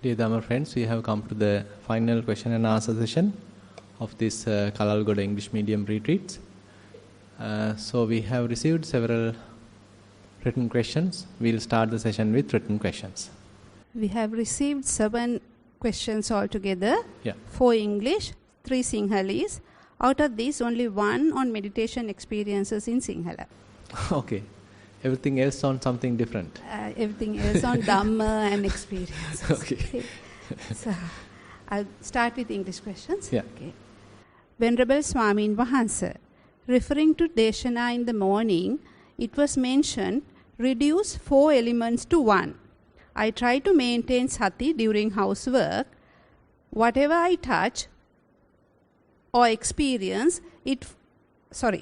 Dear Dhamma friends, we have come to the final question and answer session of this Kalalgoda English medium retreats. So we have received several written questions. We'll start the session with written questions. We have received 7 questions altogether. Yeah. 4 English, 3 Sinhalese. Out of these, only 1 on meditation experiences in Sinhala. Okay. Everything else on something different. Everything else on Dhamma and experiences. Okay. So, I'll start with English questions. Yeah. Okay. Venerable Swamin Wahansa, referring to Deshana in the morning, it was mentioned, reduce 4 elements to 1. I try to maintain sati during housework. Whatever I touch or experience,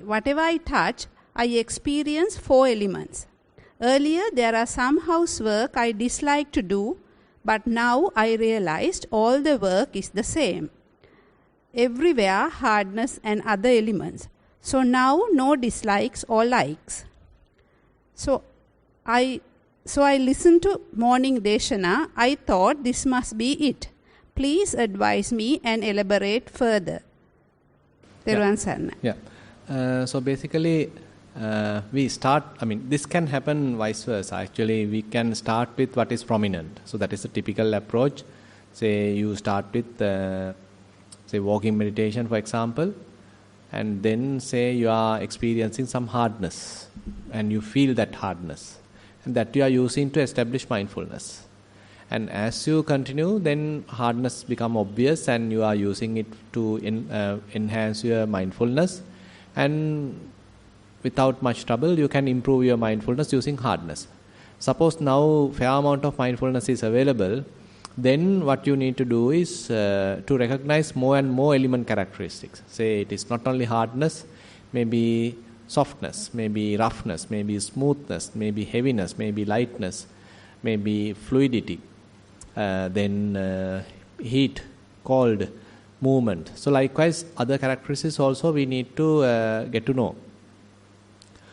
whatever I touch, I experience 4 elements. Earlier, there are some housework I dislike to do, but now I realized all the work is the same. Everywhere, hardness and other elements. So now, no dislikes or likes. So I listened to morning Deshana. I thought this must be it. Please advise me and elaborate further. Thero Sarana. Yeah. So basically, we start, this can happen vice versa. Actually, we can start with what is prominent. So that is a typical approach. Say you start with, say walking meditation, for example, and then say you are experiencing some hardness and you feel that hardness, and that you are using to establish mindfulness. And as you continue, then hardness become obvious and you are using it to enhance your mindfulness, and without much trouble you can improve your mindfulness using hardness. Suppose now fair amount of mindfulness is available, then what you need to do is to recognize more and more element characteristics. Say it is not only hardness, maybe softness, maybe roughness, maybe smoothness, maybe heaviness, maybe lightness, maybe fluidity, then heat, cold, movement. So likewise other characteristics also we need to get to know.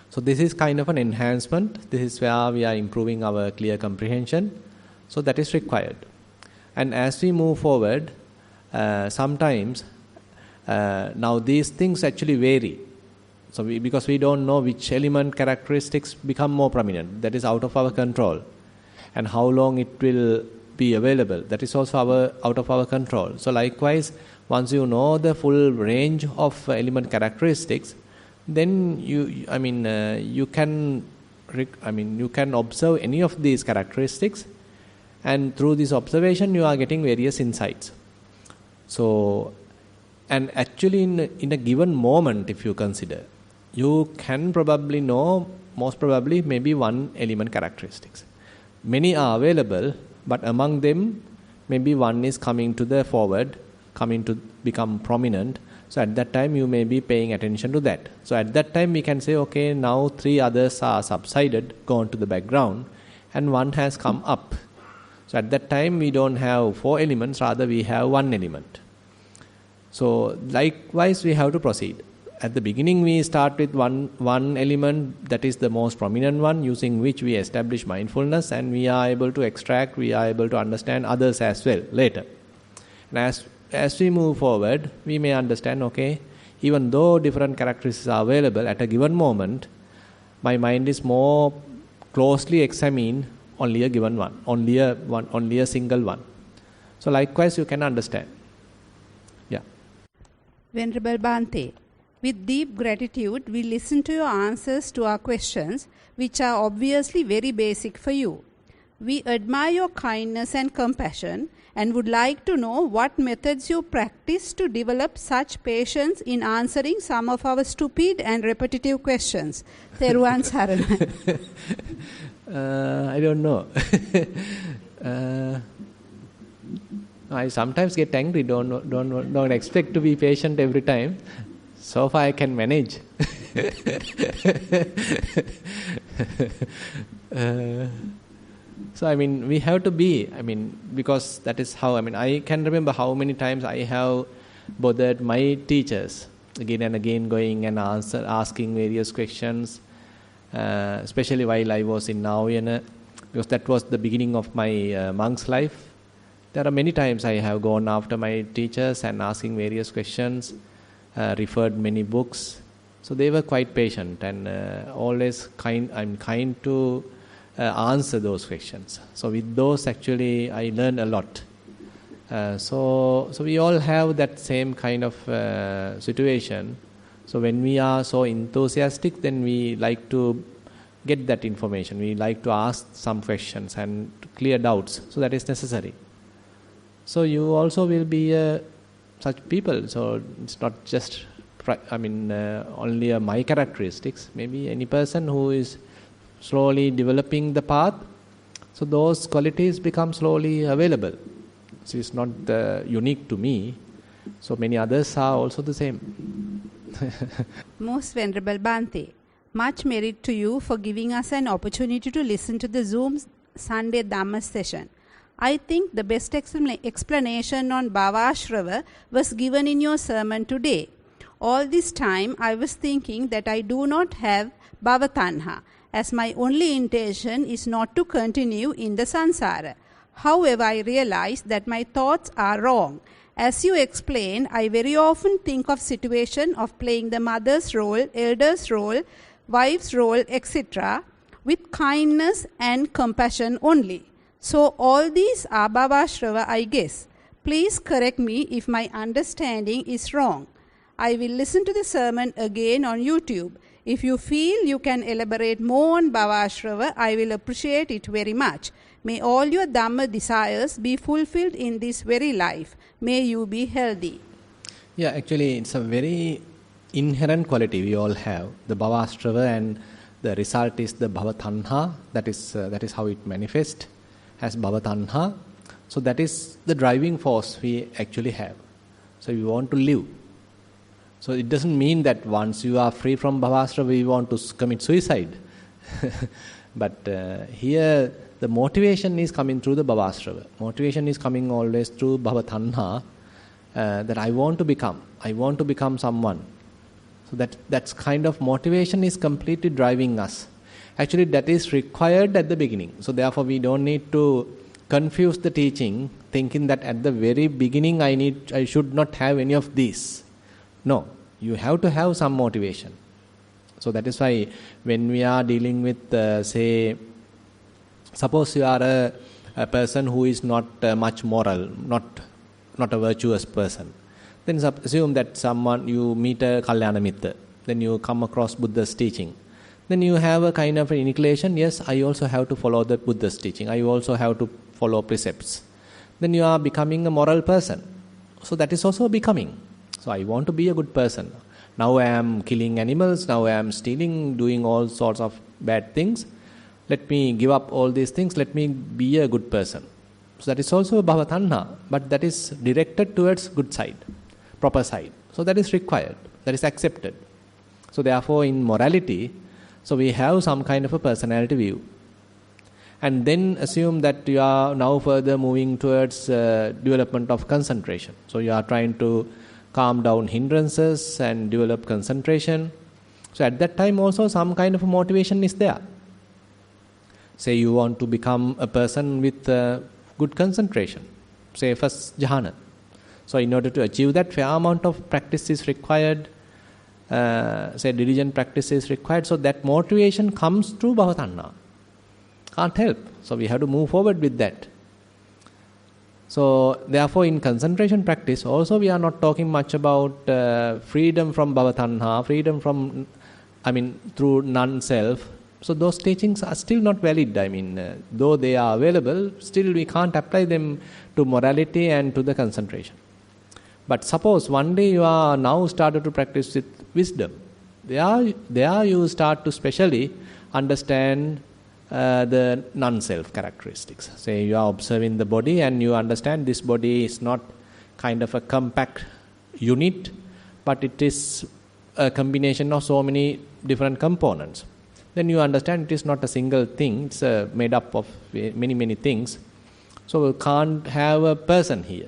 So this is kind of an enhancement. This is where we are improving our clear comprehension. So that is required. And as we move forward, sometimes now these things actually vary. So because we don't know which element characteristics become more prominent. That is out of our control. And how long it will be available. That is also out of our control. So likewise, once you know the full range of element characteristics, then you can observe any of these characteristics, and through this observation you are getting various insights. So, and actually in a given moment, if you consider, you can probably know, most probably maybe 1 element characteristics. Many are available, but among them maybe 1 is coming to the forward, coming to become prominent. So at that time you may be paying attention to that. So at that time we can say, okay, now 3 others are subsided, gone to the background, and 1 has come up. So at that time we don't have 4 elements, rather we have 1 element. So likewise we have to proceed. At the beginning we start with one element, that is the most prominent one, using which we establish mindfulness, and we are able to extract, we are able to understand others as well later. And as we move forward, we may understand, okay, even though different characteristics are available at a given moment, my mind is more closely examined only a given one, only a single one. So likewise you can understand. Yeah. Venerable Bhante, with deep gratitude, we listen to your answers to our questions, which are obviously very basic for you. We admire your kindness and compassion and would like to know what methods you practice to develop such patience in answering some of our stupid and repetitive questions. Thero Sarana. I don't know. I sometimes get angry. Don't expect to be patient every time. So far I can manage. So we have to be, because that is how, I can remember how many times I have bothered my teachers again and again, going and asking various questions, especially while I was in Navayana, because that was the beginning of my monk's life. There are many times I have gone after my teachers and asking various questions, referred many books. So they were quite patient and always I'm kind to answer those questions. So with those actually I learned a lot. So we all have that same kind of situation. So when we are so enthusiastic, then we like to get that information. We like to ask some questions and clear doubts. So that is necessary. So you also will be such people. So it's not just only my characteristics. Maybe any person who is slowly developing the path, so those qualities become slowly available. So it's not unique to me. So many others are also the same. Most Venerable Bhante, much merit to you for giving us an opportunity to listen to the Zoom Sunday Dhamma session. I think the best explanation on Bhavashrava was given in your sermon today. All this time I was thinking that I do not have Bhavatanha, as my only intention is not to continue in the samsara. However, I realized that my thoughts are wrong. As you explained, I very often think of situation of playing the mother's role, elder's role, wife's role, etc. with kindness and compassion only. So all these are Bhavashrava, I guess. Please correct me if my understanding is wrong. I will listen to the sermon again on YouTube. If you feel you can elaborate more on Bhavashrava, I will appreciate it very much. May all your Dhamma desires be fulfilled in this very life. May you be healthy. Yeah, actually it's a very inherent quality we all have, the Bhavashrava, and the result is the Bhavatanha. That is how it manifests as Bhavatanha. So that is the driving force we actually have. So we want to live. So it doesn't mean that once you are free from Bhavashrava, you want to commit suicide. But here the motivation is coming through the Bhavashrava. Motivation is coming always through Bhavatanha, that I want to become someone. So that's kind of motivation is completely driving us. Actually that is required at the beginning. So therefore we don't need to confuse the teaching, thinking that at the very beginning I should not have any of these. No, you have to have some motivation. So that is why when we are dealing with, suppose you are a person who is not much moral, not a virtuous person, then assume that you meet a Kalyana Mitra, then you come across Buddha's teaching. Then you have a kind of an inclination, yes, I also have to follow the Buddha's teaching, I also have to follow precepts. Then you are becoming a moral person. So that is also becoming. So I want to be a good person. Now I am killing animals, now I am stealing, doing all sorts of bad things. Let me give up all these things, let me be a good person. So that is also Bhavatanha, but that is directed towards good side, proper side. So that is required, that is accepted. So therefore in morality, so we have some kind of a personality view. And then assume that you are now further moving towards development of concentration. So you are trying to calm down hindrances and develop concentration. So at that time also some kind of a motivation is there. Say you want to become a person with good concentration, say first jhana. So in order to achieve that, fair amount of practice is required, say diligent practice is required. So that motivation comes through Bhavatanha. Can't help. So we have to move forward with that. So therefore in concentration practice also we are not talking much about freedom from Bhavatanha, freedom from, through non-self. So those teachings are still not valid. Though they are available, still we can't apply them to morality and to the concentration. But suppose one day you are now started to practice with wisdom. There you start to specially understand the non-self characteristics. Say you are observing the body and you understand this body is not kind of a compact unit, but it is a combination of so many different components. Then you understand it is not a single thing, it's made up of many, many things. So we can't have a person here.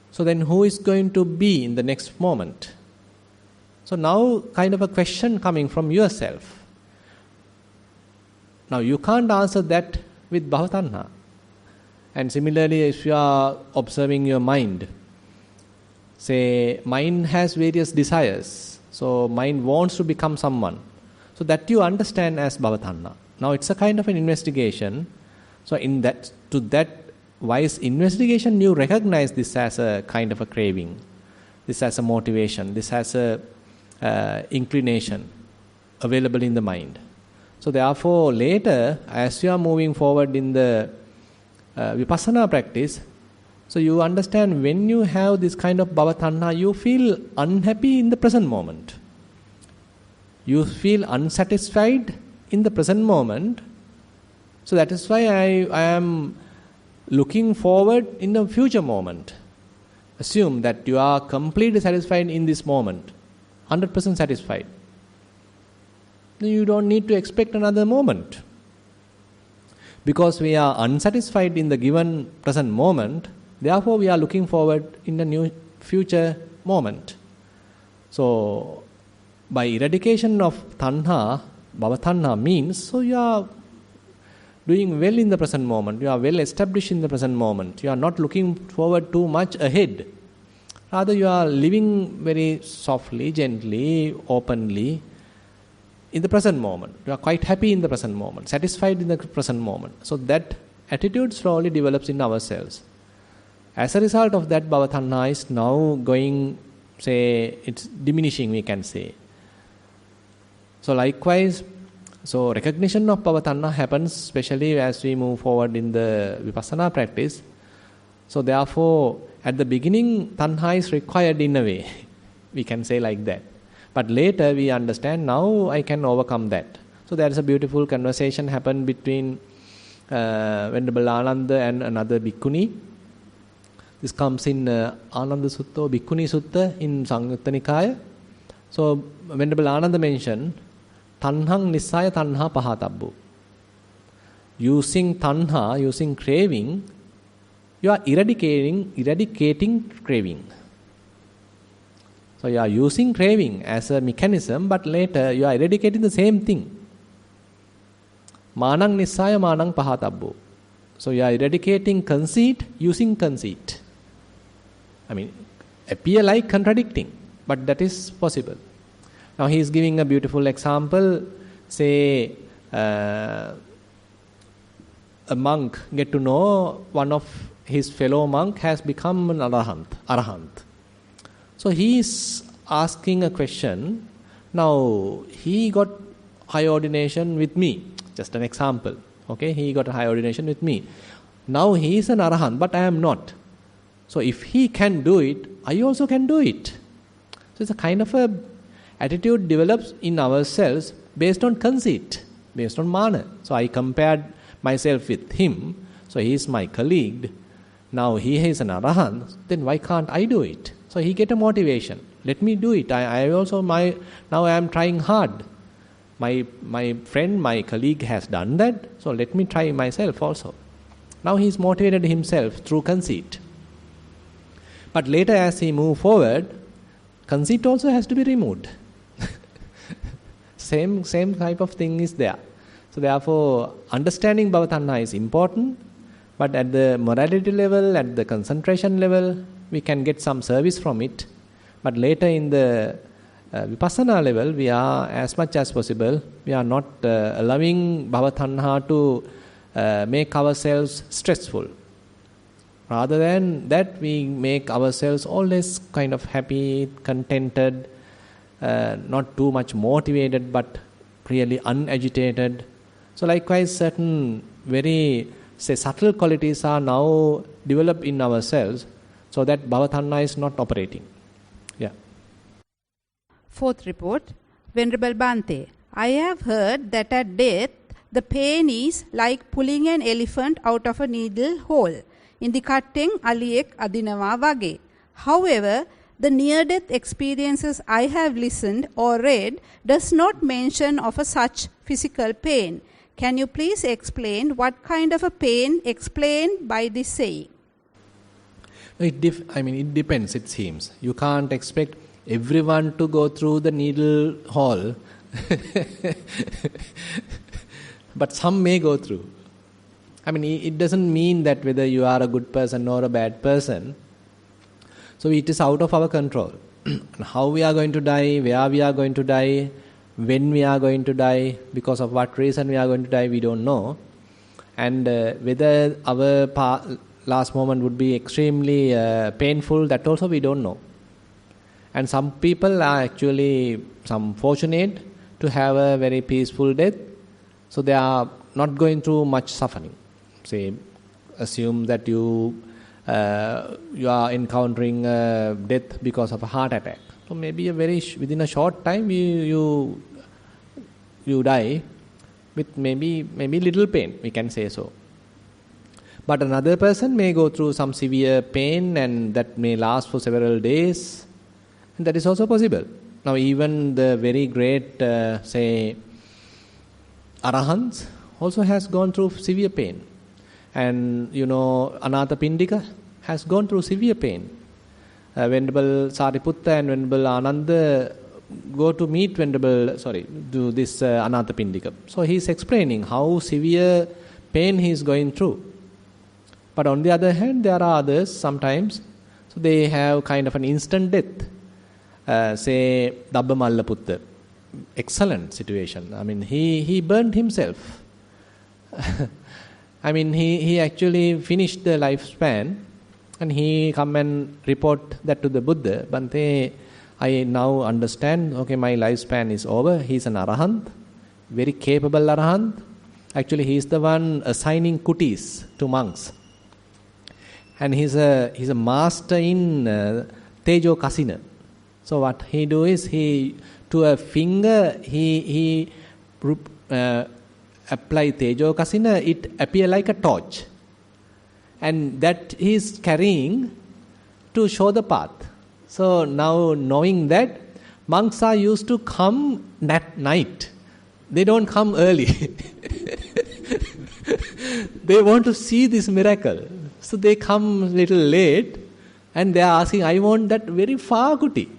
So then who is going to be in the next moment? So now kind of a question coming from yourself. Now you can't answer that with Bhavatanha. And similarly, if you are observing your mind, say, mind has various desires. So, mind wants to become someone. So, that you understand as bhavatanha. Now, it's a kind of an investigation. So, to that wise investigation, you recognize this as a kind of a craving, this as a motivation, this as a inclination available in the mind. So, therefore, later, as you are moving forward in the Vipassana practice, so you understand when you have this kind of bhavatanha, you feel unhappy in the present moment. You feel unsatisfied in the present moment. So that is why I am looking forward in the future moment. Assume that you are completely satisfied in this moment, 100% satisfied. You don't need to expect another moment. Because we are unsatisfied in the given present moment, therefore we are looking forward in the new future moment. So, by eradication of tanha, bhavatanha means, so you are doing well in the present moment, you are well established in the present moment, you are not looking forward too much ahead. Rather, you are living very softly, gently, openly, in the present moment. You are quite happy in the present moment, satisfied in the present moment. So that attitude slowly develops in ourselves. As a result of that, bhavatanha is now going, say, it's diminishing, we can say. So likewise, so recognition of bhavatanha happens especially as we move forward in the Vipassana practice. So therefore, at the beginning, tanha is required in a way. We can say like that. But later we understand, now I can overcome that. So there is a beautiful conversation happened between Venerable Ananda and another bhikkhuni. This comes in Ananda Sutta or Bhikkhuni Sutta in Samyutta Nikaya. So Venerable Ananda mentioned, Tanhang Nissaya Tanha Pahatabbu. Using tanha, using craving, you are eradicating craving. So you are using craving as a mechanism, but later you are eradicating the same thing. Manang Nissaya Manang Pahatabbu. So you are eradicating conceit using conceit. I mean, appear like contradicting, but that is possible. Now he is giving a beautiful example. Say, a monk get to know one of his fellow monk has become an arahant. So he is asking a question. Now he got high ordination with me. Just an example. Okay, he got a high ordination with me. Now he is an arahant, but I am not. So if he can do it, I also can do it. So it's a kind of a attitude develops in ourselves based on conceit, based on mana. So I compared myself with him. So he is my colleague. Now he is an arahant. Then why can't I do it? So he get a motivation. Let me do it. Now I am trying hard. My friend, my colleague has done that. So let me try myself also. Now he is motivated himself through conceit. But later as he move forward, conceit also has to be removed. Same type of thing is there. So therefore, understanding bhavatanha is important. But at the morality level, at the concentration level, we can get some service from it. But later in the Vipassana level, we are, as much as possible, we are not allowing bhavatanha to make ourselves stressful. Rather than that, we make ourselves always kind of happy, contented, not too much motivated, but really unagitated. So likewise, certain very, subtle qualities are now developed in ourselves, so that bhavatanha is not operating. Yeah. Fourth report, Venerable Bhante, I have heard that at death, the pain is like pulling an elephant out of a needle hole. In the Katteng Aliyek Adinawa Vage. However, the near-death experiences I have listened or read does not mention of a such physical pain. Can you please explain what kind of a pain explained by this saying? It depends, it seems. You can't expect everyone to go through the needle hole. But some may go through. I mean, it doesn't mean that whether you are a good person or a bad person. So it is out of our control. How we are going to die, where we are going to die, when we are going to die, because of what reason we are going to die, we don't know. And whether our last moment would be extremely painful, that also we don't know. And some people are actually fortunate to have a very peaceful death, so they are not going through much suffering. Say, assume that you are encountering death because of a heart attack. So maybe within a short time you die with maybe little pain, we can say so. But another person may go through some severe pain, and that may last for several days. And that is also possible. Now even the very great, say, Arahants also has gone through severe pain. And Anathapindika has gone through severe pain. Venerable Sariputta and Venerable Ananda go to meet do this Anathapindika. So he is explaining how severe pain he is going through. But on the other hand, there are others sometimes, so they have kind of an instant death. Say Dabba Mallaputta, excellent situation. I mean, he burned himself. I mean, he actually finished the lifespan, and he come and report that to the Buddha. Bhante, I now understand, okay, my lifespan is over. He's an Arahant, very capable Arahant. Actually, he is the one assigning kutis to monks. And he's a master in Tejo Kasina. So what he do is, to a finger, he apply Tejo Kasina, it appear like a torch. And that he is carrying to show the path. So now knowing that, monks are used to come at night. They don't come early. They want to see this miracle. So they come a little late, and they are asking, I want that very far kuti.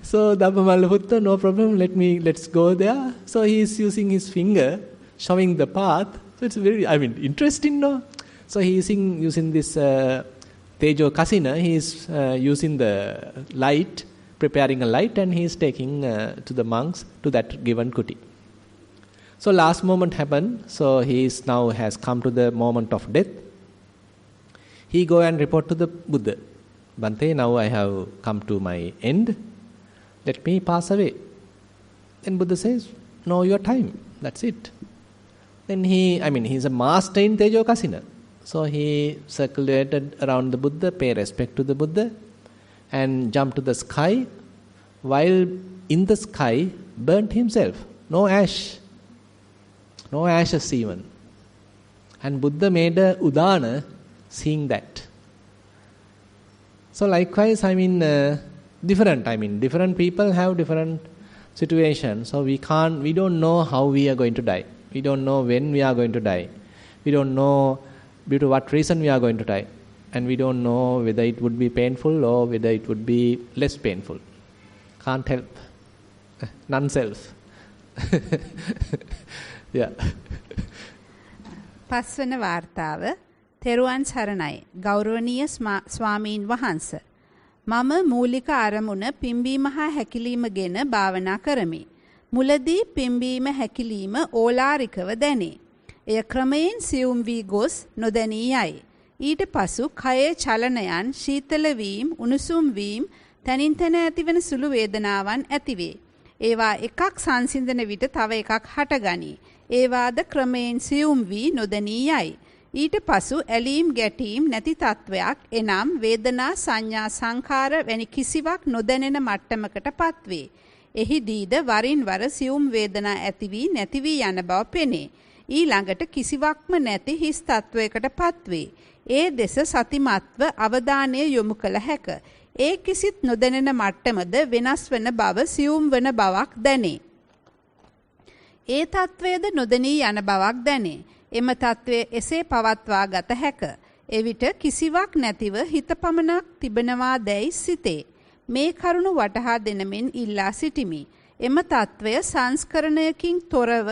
So Dabba Mallaputta, no problem, let's go there. So he is using his finger, showing the path. So it's very, interesting, no? So he is using this Tejo Kasina, he is using the light, preparing a light, and he is taking to the monks to that given kuti. So last moment happened, so he is now has come to the moment of death. He go and report to the Buddha. Bhante, now I have come to my end. Let me pass away. Then Buddha says, know your time. That's it. Then he's a master in Tejo Kasina. So he circulated around the Buddha, pay respect to the Buddha, and jumped to the sky. While in the sky, burnt himself. No ash. No ashes even. And Buddha made a udana seeing that. So likewise, different people have different situations. So we don't know how we are going to die. We don't know when we are going to die. We don't know due to what reason we are going to die. And we don't know whether it would be painful or whether it would be less painful. Can't help. Non-self. Yeah. පස්වන වාර්තාව තෙරුවන් සරණයි ගෞරවනීය ස්වාමීන් වහන්ස මම මූලික අරමුණ පිම්බීම හා හැකිලිම ගැන භාවනා කරමි. මුලදී පිම්බීම හැකිලිම ඕලාරිකව දැනේ. එය ක්‍රමයෙන් සියුම් වී ගොස් නොදැනී යයි. ඊට පසු කයේ චලනයන් ශීතල වීම උණුසුම් වීම තනින් තන ඇතිවන සුළු වේදනාවන් ඇතිවේ. ඒවා එකක් සංසිඳන විට තව එකක් හටගනී. ඒවාද ක්‍රමයෙන් සියුම් වී නොදැනී යයි. ඊට පසු ඇලීම් ගැටීම් නැති තත්වයක් එනම් වේදනා සංඥා සංඛාර වැනි කිසිවක් නොදැනෙන මට්ටමකට පත්වේ. එහිදීද වරින් වර සියුම් වේදනා ඇති වී නැති වී යන බව පෙනේ. ඊළඟට කිසිවක්ම නැති හිස් තත්වයකට පත්වේ. ඒ දෙස සතිමත්ව අවධානය යොමු කළ හැක. ඒ කිසිත් නොදැනෙන මට්ටමද වෙනස් වන බව සියුම් වන බවක් දැනේ. ඒ තත්වයේද නොදැනී යන බවක් දැනේ. එම තත්වය එසේ පවත්වා ගත හැක. එවිට කිසිවක් නැතිව හිත පමණක් තිබෙනවා දැයි සිතේ. මේ කරුණ වටහා දෙනමින් ඉල්ලා සිටිමි. එම තත්වය සංස්කරණයකින් තොරව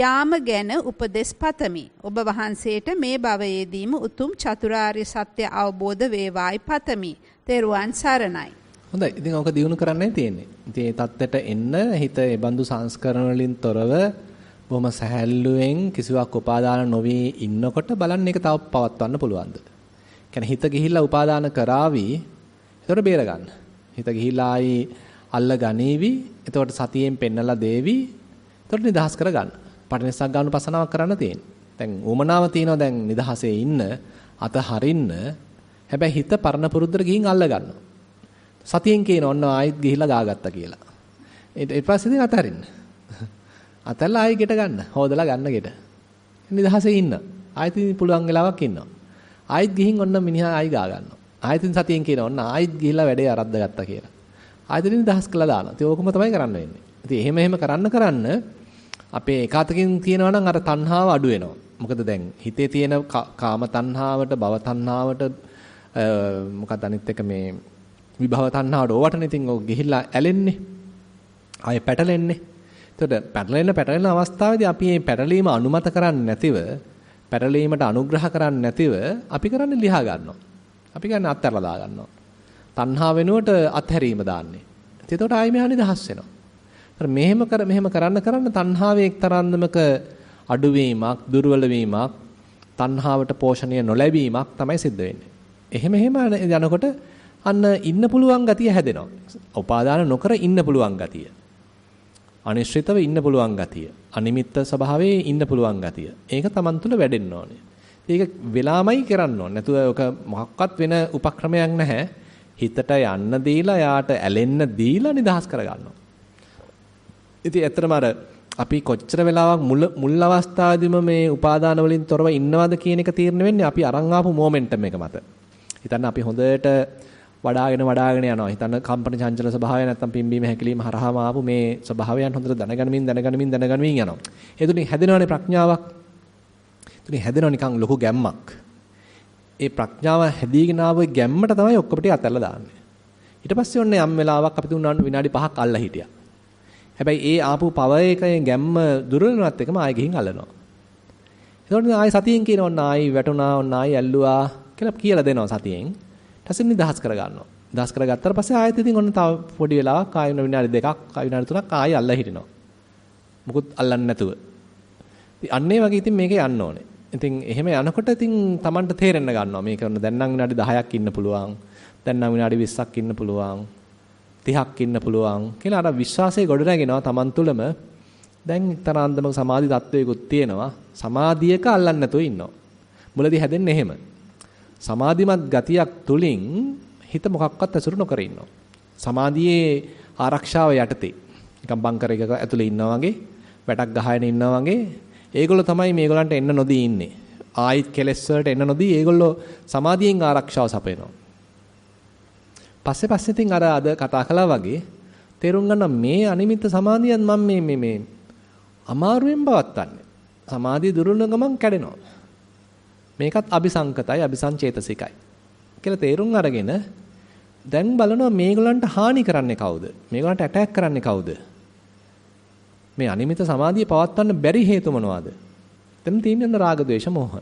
යාම ගැන උපදෙස් පතමි. ඔබ වහන්සේට මේ භවයේදීම උතුම් චතුරාර්ය සත්‍ය අවබෝධ වේවායි පතමි. තෙරුවන් සරණයි. හොඳයි. ඉතින් ඔක දිනු කරන්නයි තියෙන්නේ. ඉතින් මේ தත්තෙට එන්න හිත ඒ බඳු සංස්කරණ වලින් තොරව බොහොම සහැල්ලුවෙන් කිසිවක් උපාදාන නොවි ඉන්නකොට බලන්න ඒක තව පවත්වන්න පුළුවන්ද? කියන්නේ හිත ගිහිල්ලා උපාදාන කරાવી ඒතකොට බේර ගන්න. හිත ගිහිල්ලා ආයි අල්ල ගනීවි. එතකොට සතියෙන් පෙන්නලා දේවි. එතකොට නිදහස් කර ගන්න. පටිනිස්සක් ගන්න පසනාවක් කරන්න තියෙන්නේ. දැන් උමනාව තියෙනවා දැන් නිදහසේ ඉන්න අත හරින්න. හැබැයි හිත පරණ පුරුද්දට ගිහින් අල්ල ගන්නවා. සතියෙන් කියන ඔන්න ආයිත් ගිහිල්ලා ගාගත්තා කියලා. ඊට පස්සේ ඉතින් අතහරින්න. අතල්ලා ආයි ගෙට ගන්න. හොදලා ගන්න ගෙට. නිදහසේ ඉන්න. ආයිත් පුළුවන් වෙලාවක් ඉන්නවා. ආයිත් ගිහින් ඔන්න මිනිහා ආයි ගා ගන්නවා. ආයිත් සතියෙන් කියන ඔන්න ආයිත් ගිහිල්ලා වැඩේ අරද්ද ගත්තා කියලා. ආයිත් නිදහස් කළා දානවා. ඉතින් ඕකම තමයි කරන්න වෙන්නේ. ඉතින් එහෙම කරන්න අපේ එකතකින් තියෙනවා නම් අර තණ්හාව අඩු වෙනවා. මොකද දැන් හිතේ තියෙන කාම තණ්හාවට, භව තණ්හාවට මොකක්ද අනිත් එක මේ විභව තණ්හාවට ඕවටනේ ඉතින් ඔය ගිහිල්ලා ඇලෙන්නේ. ආයෙ පැටලෙන්නේ. එතකොට පැටලෙන අවස්ථාවේදී අපි මේ පැටලීම අනුමත කරන්නේ නැතිව, පැටලීමට අනුග්‍රහ කරන්නේ නැතිව අපි කරන්නේ ලියා ගන්නවා. අපි කියන්නේ අත්හැරලා දා ගන්නවා. තණ්හා වෙනුවට අත්හැරීම දාන්නේ. එතකොට ආයෙ මෙහා නිදහස් වෙනවා. මෙහෙම කරන්න තණ්හාවේ එක්තරාන්දමක අඩුවීමක්, දුර්වල වීමක්, තණ්හාවට පෝෂණය නොලැබීමක් තමයි සිද්ධ වෙන්නේ. එහෙම යනකොට අන්න ඉන්න පුළුවන් ගතිය හැදෙනවා. උපාදාන නොකර ඉන්න පුළුවන් ගතිය. අනිශ්චිතව ඉන්න පුළුවන් ගතිය. අනිමිත්ත ස්වභාවයේ ඉන්න පුළුවන් ගතිය. ඒක Taman තුල වැඩෙන්න ඕනේ. ඒක වෙලාමයි කරන්න ඕනේ. නැතුව ඔක මොකක්වත් වෙන උපක්‍රමයක් නැහැ. හිතට යන්න දීලා, යාට ඇලෙන්න දීලා නිදහස් කරගන්නවා. ඉතින් ඇත්තටම අපි කොච්චර වෙලාවක් මුල් අවස්ථාවේදීම මේ උපාදාන වලින් තොරව ඉන්නවද කියන එක තීරණය වෙන්නේ අපි අරන් ආපු මොමන්ටම් එක මත. හිතන්න අපි හොඳට වඩාගෙන යනවා. හිතන්න කම්පන චංචල ස්වභාවය නැත්තම් පිම්බීම හැකිලිම හරහාම ආපු මේ ස්වභාවයන් හොඳට දැනගනිමින් යනවා. ඒ තුලින් හැදෙනවනේ ප්‍රඥාවක්. තුලින් හැදෙනව නිකන් ලොකු ගැම්මක්. ඒ ප්‍රඥාව හැදීගෙන ආව ගැම්මට තමයි ඔක්කොම ටික අතල්ලා දාන්නේ. ඊට පස්සේ ඔන්න යම් වෙලාවක් අපි තුන් විනාඩි 5ක් අල්ලා හිටියා. හැබැයි ඒ ආපු පව එකේ ගැම්ම දුර වෙනවත් එකම ආයෙ ගිහින් අල්ලනවා. එතකොට ආයෙ සතියෙන් කියන ඔන්න ආයෙ වැටුණා, ඔන්න ආයෙ ඇල්ලුවා කියලා දෙනවා සතියෙන්. ඊටසින් නිදහස් කරගන්නවා. නිදහස් කරගත්තාට පස්සේ ආයෙත් ඉතින් ඔන්න තව පොඩි වෙලාවක් ආයෙ විනාඩි 2ක්, ආයෙ විනාඩි 3ක් ආයෙ අල්ලා හිටිනවා. මොකුත් අල්ලන්නේ නැතුව. ඉතින් අන්නේ වගේ ඉතින් මේක යන්න ඕනේ. ඉතින් එහෙම යනකොට ඉතින් Tamanට තේරෙන්න ගන්නවා මේක ඔන්න දැන් නම් විනාඩි 10ක් ඉන්න පුළුවන්. දැන් නම් විනාඩි 20ක් ඉන්න පුළුවන්. 30ක් ඉන්න පුළුවන් කියලා අර විශ්වාසය ගොඩනගෙනවා Taman තුලම. දැන් තරාන්දමක සමාධි තත්වයකුත් තියෙනවා. සමාධියක අල්ලන්නේ නැතුව ඉන්නවා. මුලදී හැදෙන්නේ එහෙම. සමාධිමත් ගතියක් තුලින් හිත මොකක්වත් ඇසුරු නොකර ඉන්නවා. සමාධියේ ආරක්ෂාව යටතේ. නිකන් බංකර් එකක ඇතුලේ ඉන්නා වගේ, වැටක් ගහගෙන ඉන්නා වගේ. ඒගොල්ලෝ තමයි මේගොල්ලන්ට එන්න නොදී ඉන්නේ. ආයිත් කෙලස් වලට එන්න නොදී ඒගොල්ලෝ සමාධියෙන් ආරක්ෂාව සපයනවා. පස්සේ ඉතින් අර අද කතා කළා වගේ තේරුම් ගන්න මේ අනිමිත්ත සමාධියත් මම මේ අමාරුවෙන් පවත්න්නේ. සමාධිය දුර්වල ගමන් කැඩෙනවා. මේකත් අபிසංකතයි අபிසංචේතසිකයි කියලා තේරුම් අරගෙන දැන් බලනවා මේගොල්ලන්ට හානි කරන්නේ කවුද? මේගොල්ලන්ට ඇටැක් කරන්නේ කවුද? මේ අනිමිත්ත සමාධිය පවත්වන්න බැරි හේතු මොනවාද? එතන තියෙන රාග ද්වේෂ මෝහ.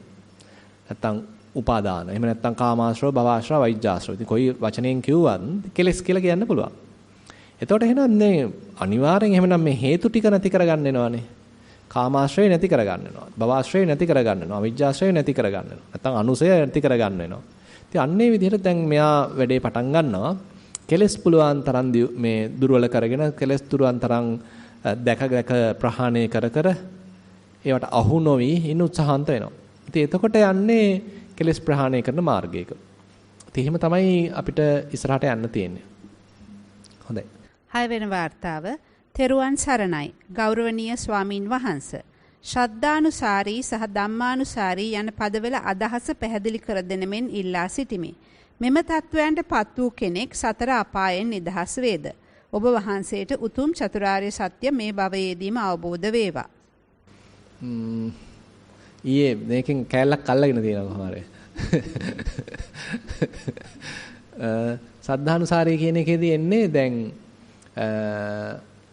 නැත්තම් උපාදාන. එහෙම නැත්නම් කාමාශ්‍රව, භවආශ්‍රව, වෛජ්ජාශ්‍රව. ඉතින් කොයි වචනයෙන් කිව්වත් කෙලස් කියලා කියන්න පුළුවන්. එතකොට එහෙනම් මේ අනිවාර්යෙන් එහෙමනම් මේ හේතු ටික නැති කරගන්න වෙනවානේ. කාමාශ්‍රය නැති කරගන්න වෙනවා. භවආශ්‍රය නැති කරගන්න වෙනවා. විජ්ජාශ්‍රය නැති කරගන්න වෙනවා. නැත්නම් අනුසය නැති කරගන්න වෙනවා. ඉතින් අන්නේ විදිහට දැන් මෙයා වැඩේ පටන් ගන්නවා. කෙලස් පුළුවන් තරම් මේ දුර්වල කරගෙන කෙලස් දුරුවන් තරම් දැක ප්‍රහාණය කර ඒවට අහු නොවි ඉන්න උත්සාහන්ත වෙනවා. ඉතින් එතකොට යන්නේ කෙලස් ප්‍රහාණය කරන මාර්ගයක. ඉතින් එහෙම තමයි අපිට ඉස්සරහට යන්න තියෙන්නේ. හොඳයි. 6 වෙනි වார்த்தාව තෙරුවන් සරණයි ගෞරවනීය ස්වාමින් වහන්සේ. ශ්‍රද්ධානුසාරී සහ ධම්මානුසාරී යන පදවල අදහස පැහැදිලි කර දෙන මෙන් ඉල්ලා සිටිමි. මෙම තත්වයන්ට පත් වූ කෙනෙක් සතර අපායෙන් නිදහස් වේද? ඔබ වහන්සේට උතුම් චතුරාර්ය සත්‍ය මේ භවයේදීම අවබෝධ වේවා. ඊයේ මේකෙන් කැලලක් අල්ලගෙන තියෙනවා කොහොමද? සද්ධානුසාරී කියන එකේදී එන්නේ දැන්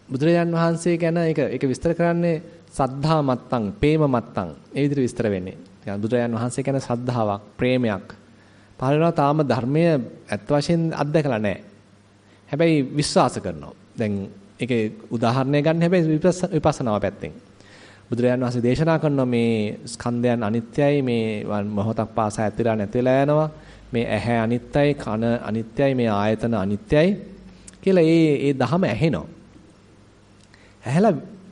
බුදුරජාන් වහන්සේ ගැන ඒක විස්තර කරන්නේ සද්ධා මත්තං, ප්‍රේම මත්තං මේ විදිහට විස්තර වෙන්නේ. يعني බුදුරජාණන් වහන්සේ කියන ශ්‍රද්ධාවක්, ප්‍රේමයක්. පහළ වෙනවා තාම ධර්මය ඇත්ත වශයෙන් අත්දකලා නැහැ. හැබැයි විශ්වාස කරනවා. දැන් ඒකේ උදාහරණයක් ගන්න හැබැයි විපස්සනාව පැත්තෙන්. බුදුරජාණන් වහන්සේ දේශනා කරනවා මේ ස්කන්ධයන් අනිත්‍යයි, මේ මොහොතක් පාසා ඇතිලා නැතිලා යනවා. මේ ඇහැ අනිත්‍යයි, කන අනිත්‍යයි, මේ ආයතන අනිත්‍යයි කියලා ඒ ධහම ඇහෙනවා.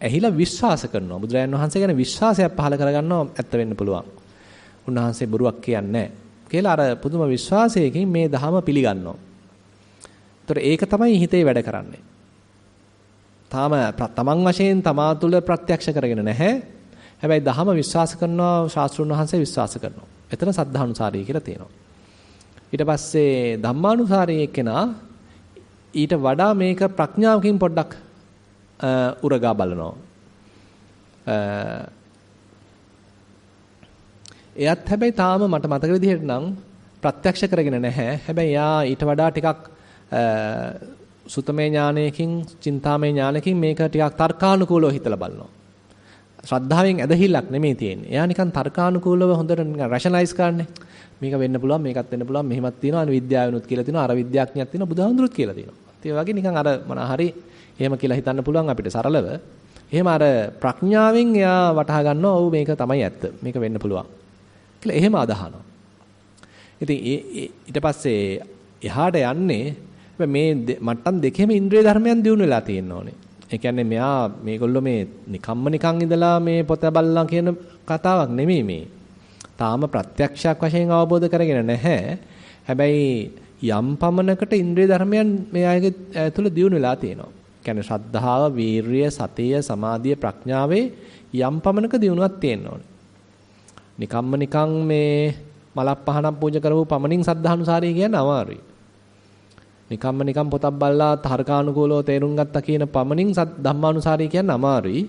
ඇහිලා විශ්වාස කරනවා. බුදුරජාණන් වහන්සේ ගැන විශ්වාසයක් පහළ කරගන්නවා ඇත්ත වෙන්න පුළුවන්. උන්වහන්සේ බොරුවක් කියන්නේ නැහැ කියලා අර පුදුම විශ්වාසයකින් මේ ධහම පිළිගන්නවා. ඒතර ඒක තමයි හිතේ වැඩ කරන්නේ. තාම තමන් වශයෙන් තමා තුළ ප්‍රත්‍යක්ෂ කරගෙන නැහැ. හැබැයි ධහම විශ්වාස කරනවා, ශාස්ත්‍රුන් වහන්සේ විශ්වාස කරනවා. එතන සද්ධානුසාරී කියලා තියෙනවා. ඊට පස්සේ ධම්මානුසාරී එක්කෙනා ඊට වඩා මේක ප්‍රඥාවකින් පොඩ්ඩක් උරගා බලනවා. එයත් හැබැයි තාම මට මතක විදිහට නම් ප්‍රත්‍යක්ෂ කරගෙන නැහැ. හැබැයි යා ඊට වඩා ටිකක් සුතමේ ඥානයකින්, චින්තාමේ ඥානයකින් මේක ටිකක් තර්කානුකූලව හිතලා බලනවා. ශ්‍රද්ධාවෙන් ඇදහිල්ලක් නෙමෙයි තියෙන්නේ. එයා නිකන් තර්කානුකූලව හොඳට නිකන් රැෂනලයිස් කරන්නේ. මේක වෙන්න පුළුවන්, මේකත් වෙන්න පුළුවන්, මෙහෙමත් තියෙනවා, විද්‍යාවනුත් කියලා තියෙනවා, අර විද්‍යාඥයෙක් තියෙනවා, බුදුහාමුදුරුවෝත් කියලා තියෙනවා. ඒ වගේ නිකන් අර මොන හරි එහෙම කියලා හිතන්න පුළුවන් අපිට සරලව. එහෙම අර ප්‍රඥාවෙන් එයා වටහා ගන්නවා ඔව් මේක තමයි ඇත්ත. මේක වෙන්න පුළුවන්. කියලා එහෙම අදහනවා. ඉතින් ඊට පස්සේ එහාට යන්නේ මේ මට්ටම් දෙකේම ඉන්ද්‍රිය ධර්මයන් දියුණු වෙලා තියෙන්න ඕනේ. ඒ කියන්නේ මේගොල්ලෝ මේ නිකම්ම නිකන් ඉඳලා මේ පොත බලලා කියන කතාවක් නෙමෙයි මේ. තාම ප්‍රත්‍යක්ෂයක් වශයෙන් අවබෝධ කරගෙන නැහැ. හැබැයි යම් පමණකට ඉන්ද්‍රිය ධර්මයන් මේ අයගේ තුළ දියුණු වෙලා තියෙනවා. කියන්නේ ශ්‍රද්ධාව, වීරිය, සතිය, සමාධිය, ප්‍රඥාවේ යම් පමණක දියුණුවක් තියෙන්න ඕනේ. නිකම්ම නිකන් මේ මලක් පහනක් පූජා කරපු පමණින් සද්ධානුසාරී කියන්නේ අමාරුයි. නිකම්ම නිකම් පොතක් බලලා තර්කානුකූලව තේරුම් ගත්තා කියන පමණින් ධම්මානුසාරී කියන්නේ අමාරුයි.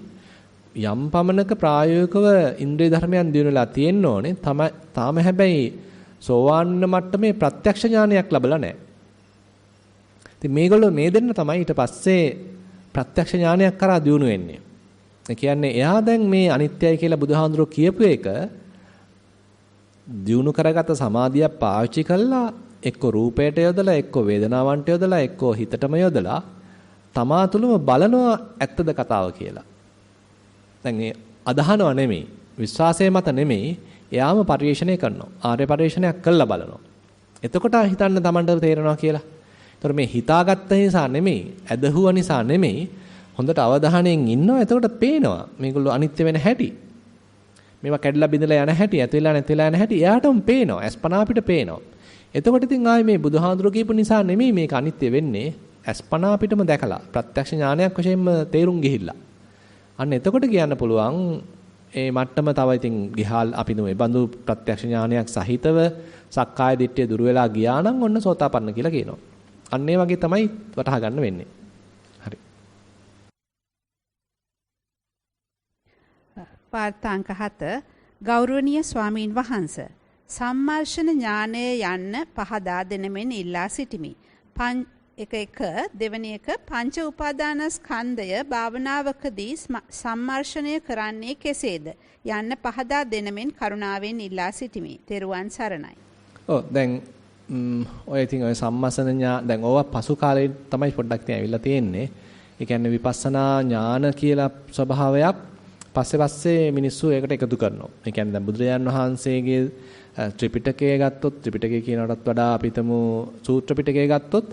යම් පමණක ප්‍රායෝගිකව ඉන්ද්‍රිය ධර්මයන් දිනුනලා තියෙන්න ඕනේ. තාම හැබැයි සෝවාන් මට්ටමේ ප්‍රත්‍යක්ෂ ඥානයක් ලැබලා නැහැ. ඉතින් මේගොල්ලෝ මේ දෙන්න තමයි ඊට පස්සේ ප්‍රත්‍යක්ෂ ඥානයක් කරා දිනු වෙන්නේ. ඒ කියන්නේ එයා දැන් මේ අනිත්‍යයි කියලා බුදුහාඳුරෝ කියපු එක දිනු කරගත සමාධියක් පාවිච්චි කළා එක්ක රූපයට යොදලා, එක්ක වේදනාවන්ට යොදලා, එක්ක හිතටම යොදලා තමා තුළම බලනවා ඇත්තද කතාව කියලා. දැන් ඒ අදහනවා නෙමෙයි, විශ්වාසය මත නෙමෙයි, එයාම පරිශ්‍රණය කරනවා. ආර්ය පරිශ්‍රණයක් කළා බලනවා. එතකොට හිතන්න Tamanට තේරෙනවා කියලා. ඒතර මේ හිතාගත්ත නිසා නෙමෙයි, ඇදහුව නිසා නෙමෙයි, හොඳට අවධානයෙන් ඉන්නවා. එතකොට පේනවා මේගොල්ලෝ අනිත්‍ය වෙන හැටි. මේවා කැඩලා බිඳලා යන හැටි, ඇතුළලා නැතිලා යන හැටි එයාටම පේනවා. අස්පනා අපිට පේනවා. එතකොට ඉතින් ආයේ මේ බුදුහාඳුර කියපු නිසා නෙමෙයි මේක අනිත්‍ය වෙන්නේ. අස්පනා අපිටම දැකලා ප්‍රත්‍යක්ෂ ඥානයක් වශයෙන්ම තේරුම් ගිහිල්ලා. අන්න එතකොට කියන්න පුළුවන් ඒ මට්ටම තව ඉතින් ගිහාල් අපි නෙමෙයි බඳු ප්‍රත්‍යක්ෂ ඥානයක් සහිතව සක්කාය දිට්ඨිය දුර වෙලා ගියා නම් ඔන්න සෝතාපන්න කියලා කියනවා. අන්න ඒ වගේ තමයි වටහා ගන්න වෙන්නේ. හරි. වාර්තාංක 7 ගෞරවනීය ස්වාමීන් වහන්සේ සම්මර්ෂණ ඥානය යන්න පහදා දෙනමෙන් ඉල්ලා සිටිමි. දෙවැනි එක පංච උපාදානස්කන්ධය භාවනාවකදී සම්මර්ෂණය කරන්නේ කෙසේද යන්න පහදා දෙනමෙන් කරුණාවෙන් ඉල්ලා සිටිමි. තෙරුවන් සරණයි. ඔව් දැන් ඔය ඉතින් ඔය සම්මර්ෂණ ඥාන දැන් ඕවා පසු කාලේ තමයි පොඩ්ඩක් ඉතින් ඇවිල්ලා තියෙන්නේ. ඒ කියන්නේ විපස්සනා ඥාන කියලා ස්වභාවයක් පස්සේ මිනිස්සු ඒකට එකතු කරනවා. ඒ කියන්නේ දැන් බුදුරජාන් වහන්සේගේ ත්‍රිපිටකය ගත්තොත් ත්‍රිපිටකය කියනකටත් වඩා අපි හිතමු සූත්‍ර පිටකය ගත්තොත්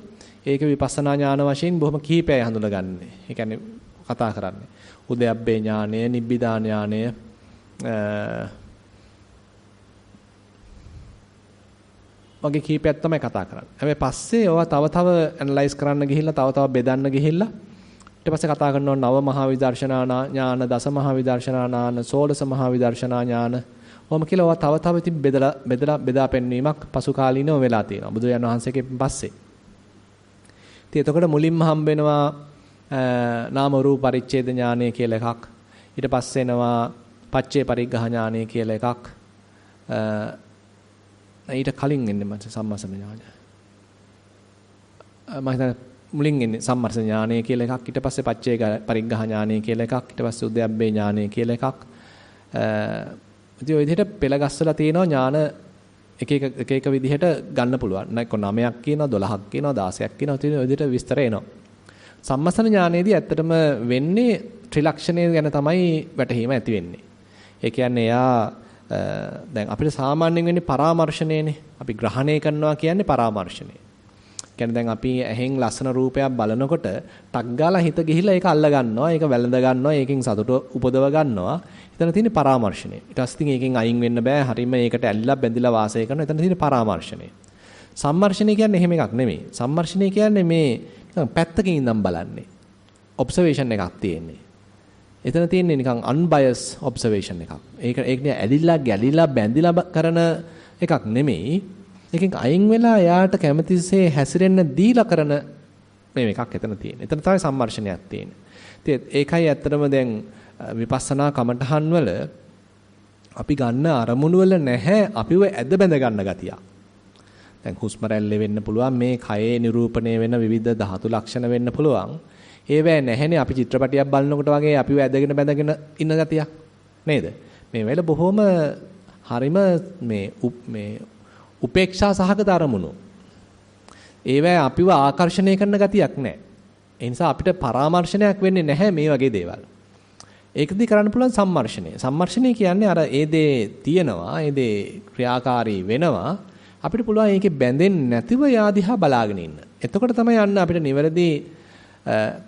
ඒක විපස්සනා ඥාන වශයෙන් බොහොම කීපයයි හඳුනගන්නේ. ඒ කියන්නේ කතා කරන්නේ. උද්‍යප්පේ ඥානය, නිබ්බිදා ඥානය, වගේ කීපයක් තමයි කතා කරන්නේ. හැබැයි පස්සේ ඒවා තව ඇනලයිස් කරන්න ගිහිල්ලා තව බෙදන්න ගිහිල්ලා ඊට පස්සේ කතා කරනවා නව මහා විදර්ශනා ඥාන, දස මහා විදර්ශනා ඥාන, සෝලස මහා විදර්ශනා ඥාන. ඔහොම කියලා ඒවා තව ඉතින් බෙදලා පෙන්වීමක් පසු කාලීනව වෙලා තියෙනවා. බුදුරජාණන් වහන්සේගෙන් පස්සේ ඉතින් එතකොට මුලින්ම හම්බ වෙනවා නාම රූප පරිච්ඡේද ඥානය කියලා එකක්. ඊට පස්සේ එනවා පච්චේ පරිග්ඝහ ඥානය කියලා එකක්. ඊට කලින් එන්නේ මට සම්මසන ඥානය. මම හිතන්නේ මුලින් එන්නේ සම්මර්ෂණ ඥානය කියලා එකක්, ඊට පස්සේ පච්චේක පරිග්ඝහ ඥානය කියලා එකක්, ඊට පස්සේ උද්‍යප්පේ ඥානය කියලා එකක්. ඉතින් ඔය විදිහට පෙළ ගස්සලා තියෙනවා ඥාන එක එක විදිහට ගන්න පුළුවන්. නැත්නම් 9ක් කියනවා, 12ක් කියනවා, 16ක් කියනවා. ඉතින් ඔය විදිහට විස්තර එනවා. සම්මස්සන ඥානයේදී ඇත්තටම වෙන්නේ ත්‍රිලක්ෂණය ගැන තමයි වැටහීම ඇති වෙන්නේ. ඒ කියන්නේ එයා දැන් අපිට සාමාන්‍යයෙන් වෙන්නේ පරාමර්ශණයනේ. අපි ග්‍රහණය කරනවා කියන්නේ පරාමර්ශණය. කියන්නේ දැන් අපි ඇහෙන් ලස්සන රූපයක් බලනකොට ටක් ගාලා හිත ගිහිල්ලා ඒක අල්ල ගන්නවා, ඒක වැළඳ ගන්නවා, ඒකෙන් සතුට උපදව ගන්නවා. එතන තියෙන්නේ පරාමර්ශණය. ඊට පස්සේ ඉතින් ඒකෙන් අයින් වෙන්න බෑ. හරීම ඒකට ඇලිලා බැඳිලා වාසය කරනවා. එතන තියෙන්නේ පරාමර්ශණය. සම්මර්ෂණය කියන්නේ එහෙම එකක් නෙමෙයි. සම්මර්ෂණය කියන්නේ මේ පැත්තකින් ඉඳන් බලන්නේ. ඔබ්සර්වේෂන් එකක් තියෙන්නේ. එතන තියෙන්නේ නිකන් unbiased observation එකක්. ඒක නේ ඇලිලා ගැලිලා බැඳිලා කරන එකක් නෙමෙයි. ඒකෙන් අයින් වෙලා යාට කැමැතිසේ හැසිරෙන්න දීලා කරන මේ එකක් එතන තියෙන්නේ. එතන තමයි සම්මර්ෂණයක් තියෙන්නේ. ඉතින් ඒකයි ඇත්තටම දැන් විපස්සනා කමඨහන් වල අපි ගන්න අරමුණු වල නැහැ අපිව ඇද බැඳ ගන්න ගතියක්. දැන් හුස්ම රැල්ල වෙන්න පුළුවන්, මේ කයේ නිරූපණය වෙන විවිධ ධාතු ලක්ෂණ වෙන්න පුළුවන්. ඒවැ නැහැනේ අපි චිත්‍රපටියක් බලනකොට වගේ අපිව ඇදගෙන බැඳගෙන ඉන්න ගතියක් නේද? මේ වෙල බොහොම හරිම මේ උපේක්ෂා සහගත අරමුණු. ඒවැ අපිව ආකර්ෂණය කරන ගතියක් නැහැ. ඒ නිසා අපිට පරාමර්ශනයක් වෙන්නේ නැහැ මේ වගේ දේවල්. ඒකදී කරන්න පුළුවන් සම්මර්ෂණය. සම්මර්ෂණය කියන්නේ අර ඒ දේ තියෙනවා, ඒ දේ ක්‍රියාකාරී වෙනවා. අපිට පුළුවන් ඒකේ බැඳෙන්නේ නැතිව යාදිහා බලාගෙන ඉන්න. එතකොට තමයි යන්න අපිට නිවැරදි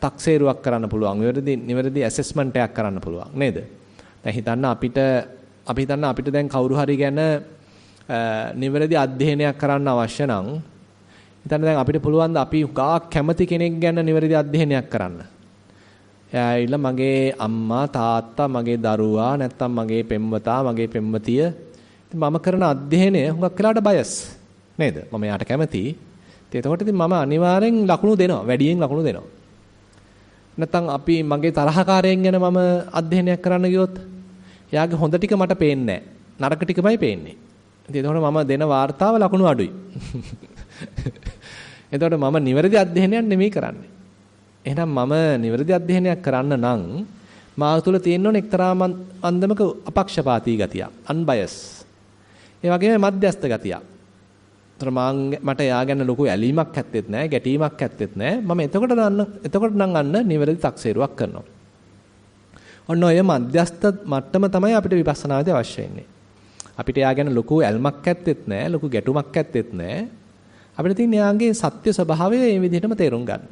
තක්සේරුවක් කරන්න පුළුවන්. නිවැරදි ඇසෙස්මන්ට් එකක් කරන්න පුළුවන් නේද? දැන් හිතන්න අපිට දැන් කවුරු හරි ගැන නිවැරදි අධ්‍යයනයක් කරන්න අවශ්‍ය නම් හිතන්න දැන් අපිට පුළුවන් ද අපි ගාක් කැමති කෙනෙක් ගැන නිවැරදි අධ්‍යයනයක් කරන්න. එයායිලා මගේ අම්මා තාත්තා මගේ දරුවා නැත්තම් මගේ පෙම්වතා මගේ පෙම්වතිය මම කරන අධ්‍යයනය හුඟක් වෙලාවට බයස් නේද? මම යාට කැමතියි. එතකොට ඉතින් මම අනිවාර්යෙන් ලකුණු දෙනවා, වැඩියෙන් ලකුණු දෙනවා. නැත්තම් අපි මගේ තරහකාරයෙන් ගැන මම අධ්‍යයනයක් කරන්න ගියොත් එයාගේ හොඳ ටික මට පේන්නේ නැහැ. නරක ටිකමයි පේන්නේ. ඉතින් එතකොට මම දෙන වාර්තාව ලකුණු අඩුයි. එතකොට මම නිවැරදි අධ්‍යයනයක් නෙමෙයි කරන්නේ. එහෙනම් මම නිවැරදි අධ්‍යයනයක් කරන්න නම් මා තුළ තියෙන්න ඕන එක්තරා අන්දමක අපක්ෂපාතී ගතියක්, unbiased. ඒ වගේම මධ්‍යස්ථ ගතියක්. මට එයා ගැන ලොකු ඇලීමක් ඇත්තෙත් නැහැ, ගැටීමක් ඇත්තෙත් නැහැ. මම එතකොට නම් අන්න නිවැරදි තක්සේරුවක් කරනවා. ඔන්න ඔය මධ්‍යස්ථ මට්ටම තමයි අපිට විපස්සනාදී අවශ්‍ය වෙන්නේ. අපිට එයා ගැන ලොකු ඇල්මක් ඇත්තෙත් නැහැ, ලොකු ගැටුමක් ඇත්තෙත් නැහැ. අපිට තියෙන එයාගේ සත්‍ය ස්වභාවය මේ විදිහටම තේරුම් ගන්න.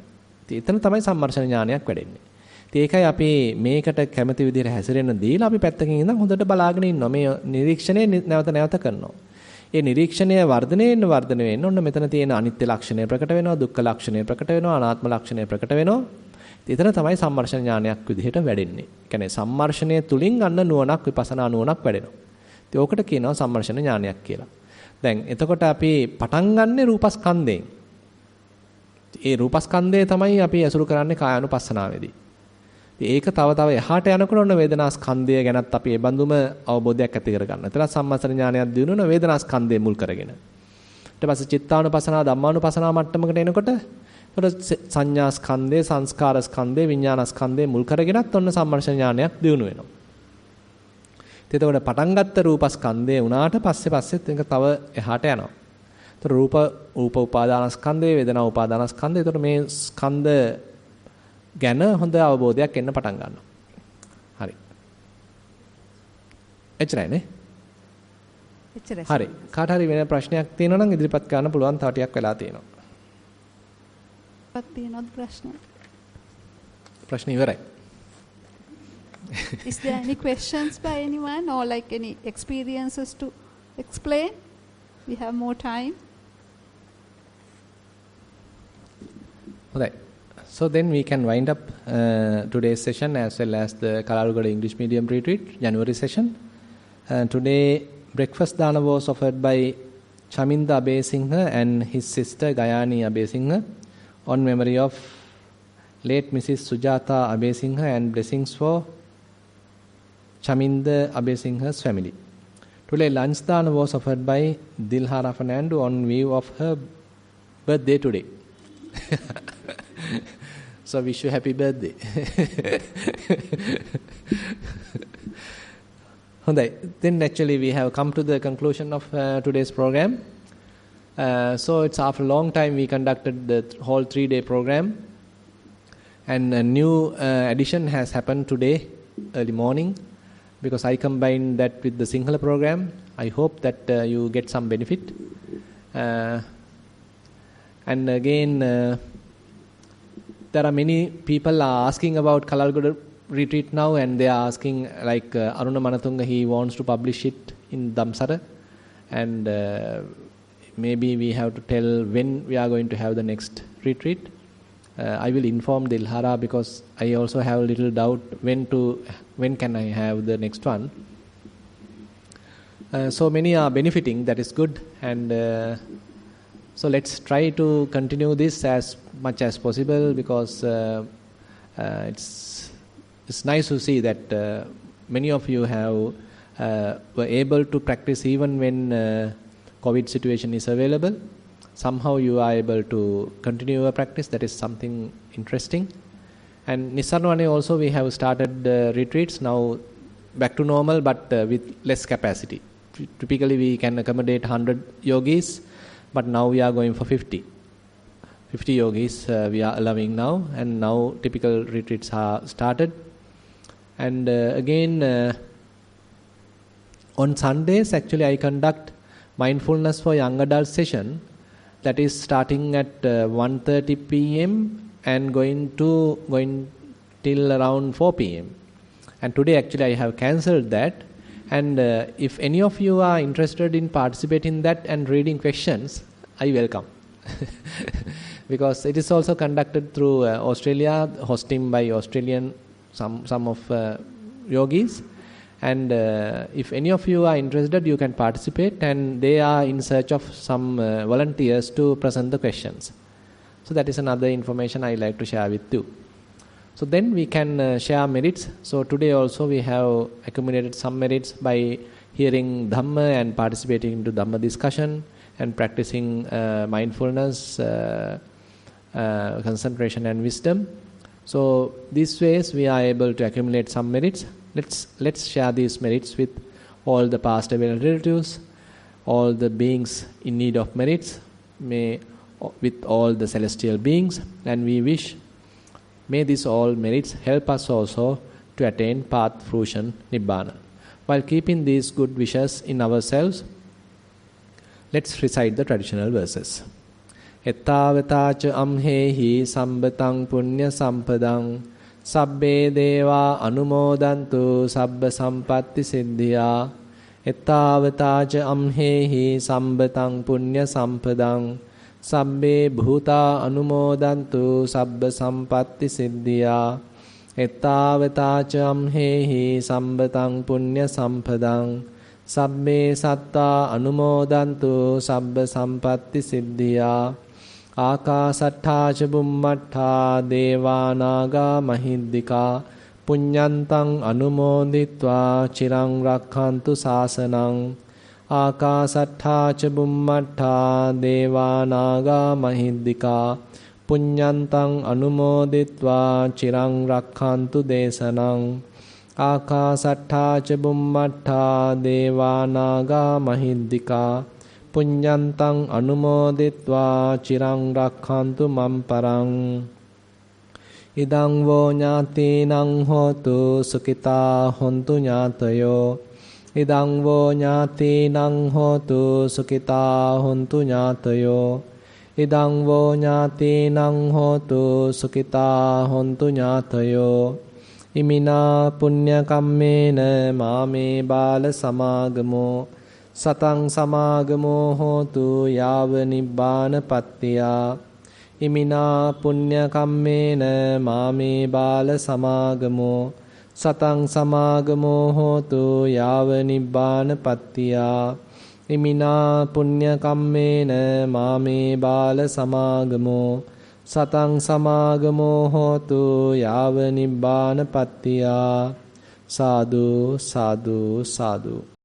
ඉතින් එතන තමයි සම්මර්ෂණ ඥානයක් වැඩෙන්නේ. ඉතින් ඒකයි අපි මේකට කැමති විදිහට හැසිරෙන්න දීලා අපි පැත්තකින් ඉඳන් හොඳට බලාගෙන ඉන්නවා. මේ නිරීක්ෂණය නැවත කරනවා. ඒ නිරීක්ෂණය වර්ධනය වෙන්න ඔන්න මෙතන තියෙන අනිත්‍ය ලක්ෂණය ප්‍රකට වෙනවා, දුක්ඛ ලක්ෂණය ප්‍රකට වෙනවා, අනාත්ම ලක්ෂණය ප්‍රකට වෙනවා. එතන තමයි සම්මර්ෂණ ඥානයක් විදිහට වැඩෙන්නේ. ඒ කියන්නේ සම්මර්ෂණය තුලින් අන්න නුවණක් විපස්සනා නුවණක් වැඩෙනවා. ඉතින් ඕකට කියනවා සම්මර්ෂණ ඥානයක් කියලා. දැන් එතකොට අපි පටන් ගන්නෙ රූපස්කන්ධයෙන්. ඒ රූපස්කන්ධය තමයි අපි අසුරු කරන්නේ කායानुපස්සනාවේදී. ඒක තව එහාට යනකොට ඔන්න වේදනාස්කන්ධය ගැනත් අපි ඒ බඳුම අවබෝධයක් ඇති කරගන්න. එතන සම්මස්තන ඥානයක් දිනුන වේදනාස්කන්ධය මුල් කරගෙන. ඊට පස්සේ චිත්තානුපස්සනා ධම්මානුපස්සනා මට්ටමකට එනකොට එතකොට සංඥාස්කන්ධය, සංස්කාරස්කන්ධය, විඥානස්කන්ධය මුල් කරගෙනත් ඔන්න සම්මර්ෂණ ඥානයක් දිනු වෙනවා. එතකොට පටන් ගත්ත රූපස්කන්ධය උනාට පස්සෙත් ඒක තව එහාට යනවා. එතකොට රූප උපාදානස්කන්ධය, වේදනා උපාදානස්කන්ධය. එතකොට මේ ස්කන්ධ ගැන හොඳ අවබෝධයක් එන්න පටන් ගන්නවා. හරි. එච්චරයි නේ? එච්චරයි. හරි. කාට හරි වෙන ප්‍රශ්නයක් තියෙනවා නම් ඉදිරිපත් කරන්න පුළුවන්. තව ටිකක් වෙලා තියෙනවා. තියෙනවද ප්‍රශ්න? ප්‍රශ්න ඉවරයි. Is there any questions by anyone or like any experiences to explain? We have more time. Right. So then we can wind up today's session as well as the Kalalgoda English Medium Retreat, January session. Today, breakfast dana was offered by Chaminda Abesingha and his sister Gayani Abesingha on memory of late Mrs. Sujata Abesingha and blessings for Chaminda Abesingha's family. Today, lunch dana was offered by Dilhara Fernando on view of her birthday today. So wish you happy birthday. Then actually we have come to the conclusion of today's program. So it's after a long time we conducted the whole 3-day program, and a new addition has happened today early morning, because I combined that with the Sinhala program. I hope that you get some benefit. And again, there are many people are asking about Kalalgoda retreat now, and they are asking, like Aruna Manatunga, he wants to publish it in Damsara, and maybe we have to tell when we are going to have the next retreat. I will inform the Ilhara, because I also have a little doubt when can I have the next one. So many are benefiting, that is good, and so let's try to continue this as much as possible, because it's nice to see that many of you were able to practice even when COVID situation is available. Somehow you are able to continue your practice. That is something interesting. And Nissarana also we have started retreats now, back to normal, but with less capacity. Typically we can accommodate 100 yogis, but now we are going for 50 yogis we are allowing now, and now typical retreats are started. And again on Sundays actually I conduct mindfulness for young adult session, that is starting at 1:30 p.m. and going till around 4 p.m. And today actually I have cancelled that. And if any of you are interested in participating in that and reading questions, I welcome. Because it is also conducted through Australia, hosting by Australian some of yogis. And if any of you are interested, you can participate, and they are in search of some volunteers to present the questions. So that is another information I like to share with you. So then we can share merits. So today also we have accumulated some merits by hearing Dhamma and participating into Dhamma discussion and practicing mindfulness, concentration and wisdom. So these ways we are able to accumulate some merits. Let's share these merits with all the past available relatives, all the beings in need of merits, with all the celestial beings, and we wish, may these all merits help us also to attain path fruition Nibbana. While keeping these good wishes in ourselves, let's recite the traditional verses. Ettavatacha amhehi sambatang punya sampadang sabbe deva anumodantu sabba sampatti siddhya. Ettavatacha amhehi sambatang punya sampadang sabbe bhuta anumodantu sabba sampatti siddhya. Ettavatacha amhehi sambatang punya sampadang sabbe satta anumodantu sabba sampatti siddhya. Akasattha ca bummattha devanaga mahiddika punyantang anumoditva chirang rakhantu sasanang. Akasattha ca bummattha devanaga mahiddika punyantang anumoditva chirang rakhantu desanang. Akasattha ca bummattha devanaga mahiddika punyantang anumoditva chirang rakhantu mamparang. Idang vo ñātīnaṃ hotu sukita hontu ñātayo. Idang vo ñātīnaṃ hotu sukita hontu ñātayo. Idang vo ñātīnaṃ hotu sukita hontu ñātayo. Imina punya kammena māme bāla samāgamo satang samāgamo hotu yāva nibbāna pattiyā. Imina punya kammena māme bāla samāgamo satang samāgamo hotu yāva nibbāna pattiyā. Imina punya kammena māme bāla samāgamo satang samāgamo hotu yāva nibbāna pattiyā. Sadhu, sadhu, sadhu.